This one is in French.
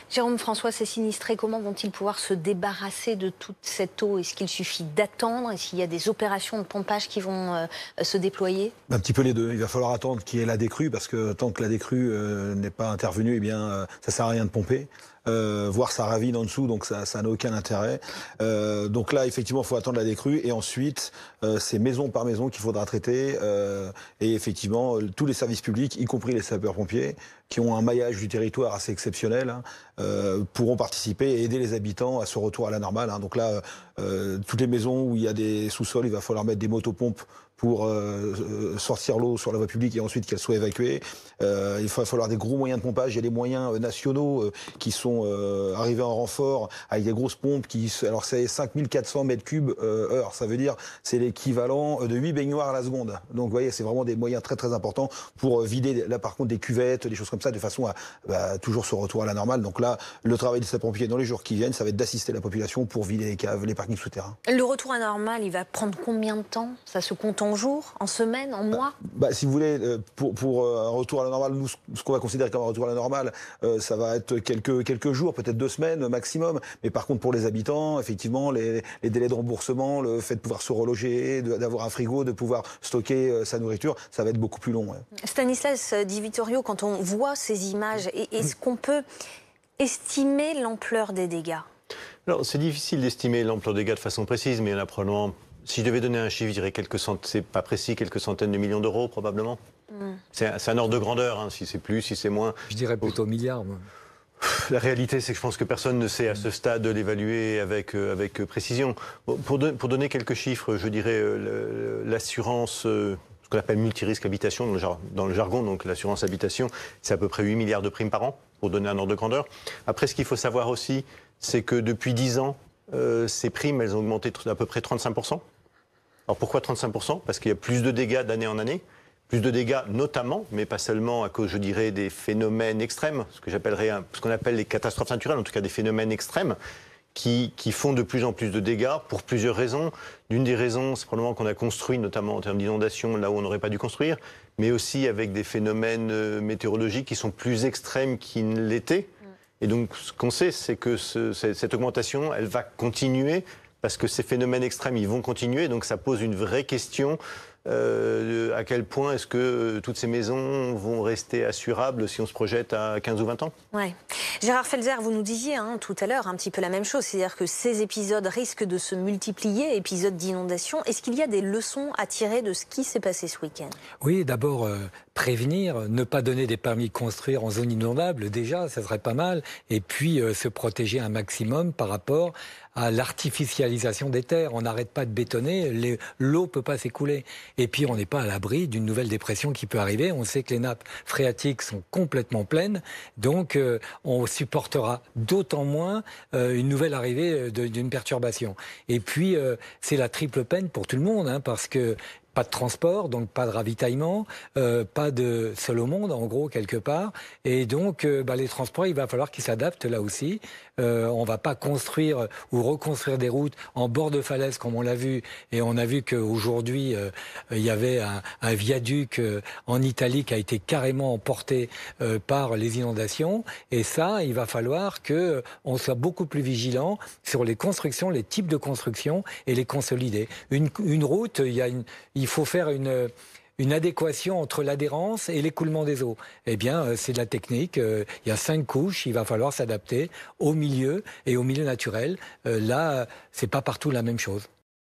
Jérôme François, ces sinistrés, comment vont-ils pouvoir se débarrasser de toute cette eau? Est-ce qu'il suffit d'attendre? Est-ce qu'il y a des opérations de pompage qui vont se déployer? Un petit peu les deux. Il va falloir attendre qu'il y ait la décrue, parce que tant que la décrue n'est pas intervenue, eh bien, ça sert à rien de pomper. Voire ça ravine en dessous, donc ça n'a aucun intérêt. Donc là, effectivement, il faut attendre la décrue, et ensuite, c'est maison par maison qu'il faudra traiter. Et effectivement, tous les services publics, y compris les sapeurs-pompiers, qui ont un maillage du territoire assez exceptionnel, pourront participer et aider les habitants à ce retour à la normale. Donc là, toutes les maisons où il y a des sous-sols, il va falloir mettre des motopompes pour sortir l'eau sur la voie publique et ensuite qu'elle soit évacuée. Il va falloir des gros moyens de pompage. Il y a des moyens nationaux qui sont arrivés en renfort avec des grosses pompes alors c'est 5400 mètres cubes heure. Ça veut dire c'est l'équivalent de 8 baignoires à la seconde. Donc vous voyez, c'est vraiment des moyens très très importants pour vider là par contre des cuvettes, des choses comme ça, de façon à toujours ce retour à la normale. Donc là, le travail des sapeurs-pompiers dans les jours qui viennent, ça va être d'assister la population pour vider les caves, les parkings souterrains. Le retour à la normale, il va prendre combien de temps? Ça se compte en jours, en semaines, en mois? Si vous voulez, pour un retour à la normale, nous, ce qu'on va considérer comme un retour à la normale, ça va être quelques jours, peut-être 2 semaines maximum. Mais par contre, pour les habitants, effectivement, les délais de remboursement, le fait de pouvoir se reloger, d'avoir un frigo, de pouvoir stocker sa nourriture, ça va être beaucoup plus long. Ouais. Stanislas Di Vittorio, quand on voit ces images, est-ce qu'on peut estimer l'ampleur des dégâts? Alors, c'est difficile d'estimer l'ampleur des dégâts de façon précise, mais il y en a probablement... Si je devais donner un chiffre, je dirais c'est pas précis, quelques centaines de millions d'euros probablement. C'est un ordre de grandeur, si c'est plus, si c'est moins. Je dirais plutôt milliards. Moi. La réalité, c'est que je pense que personne ne sait à ce stade l'évaluer avec précision. Pour donner quelques chiffres, je dirais l'assurance, ce qu'on appelle multirisque habitation dans le jargon, donc l'assurance habitation, c'est à peu près 8 milliards de primes par an, pour donner un ordre de grandeur. Après, ce qu'il faut savoir aussi, c'est que depuis 10 ans, ces primes, elles ont augmenté d'à peu près 35%. Alors pourquoi 35%? Parce qu'il y a plus de dégâts d'année en année. Plus de dégâts notamment, mais pas seulement à cause, je dirais, des phénomènes extrêmes, ce qu'on appelle les catastrophes naturelles, en tout cas des phénomènes extrêmes, qui font de plus en plus de dégâts pour plusieurs raisons. L'une des raisons, c'est probablement qu'on a construit, notamment en termes d'inondation, là où on n'aurait pas dû construire, mais aussi avec des phénomènes météorologiques qui sont plus extrêmes qu'ils ne l'étaient. Et donc, ce qu'on sait, c'est que cette augmentation, elle va continuer, parce que ces phénomènes extrêmes, ils vont continuer. Donc, ça pose une vraie question à quel point est-ce que toutes ces maisons vont rester assurables si on se projette à 15 ou 20 ans? Ouais. Gérard Felzer, vous nous disiez tout à l'heure un petit peu la même chose, c'est-à-dire que ces épisodes risquent de se multiplier, épisodes d'inondation. Est-ce qu'il y a des leçons à tirer de ce qui s'est passé ce week-end? Oui, d'abord prévenir, ne pas donner des permis de construire en zone inondable, déjà, ça serait pas mal. Et puis se protéger un maximum par rapport à l'artificialisation des terres. On n'arrête pas de bétonner, l'eau peut pas s'écouler. Et puis on n'est pas à l'abri d'une nouvelle dépression qui peut arriver. On sait que les nappes phréatiques sont complètement pleines, donc on supportera d'autant moins une nouvelle arrivée d'une perturbation. Et puis c'est la triple peine pour tout le monde, parce que pas de transport, donc pas de ravitaillement, pas de seul au monde, en gros, quelque part. Et donc, les transports, il va falloir qu'ils s'adaptent là aussi. On va pas construire ou reconstruire des routes en bord de falaise, comme on l'a vu. Et on a vu qu'aujourd'hui, il y avait un viaduc en Italie qui a été carrément emporté par les inondations. Et ça, il va falloir qu'on soit beaucoup plus vigilant sur les constructions, les types de constructions et les consolider. Une route, il faut faire une adéquation entre l'adhérence et l'écoulement des eaux. Eh bien, c'est de la technique. Il y a 5 couches. Il va falloir s'adapter au milieu et au milieu naturel. Là, c'est pas partout la même chose.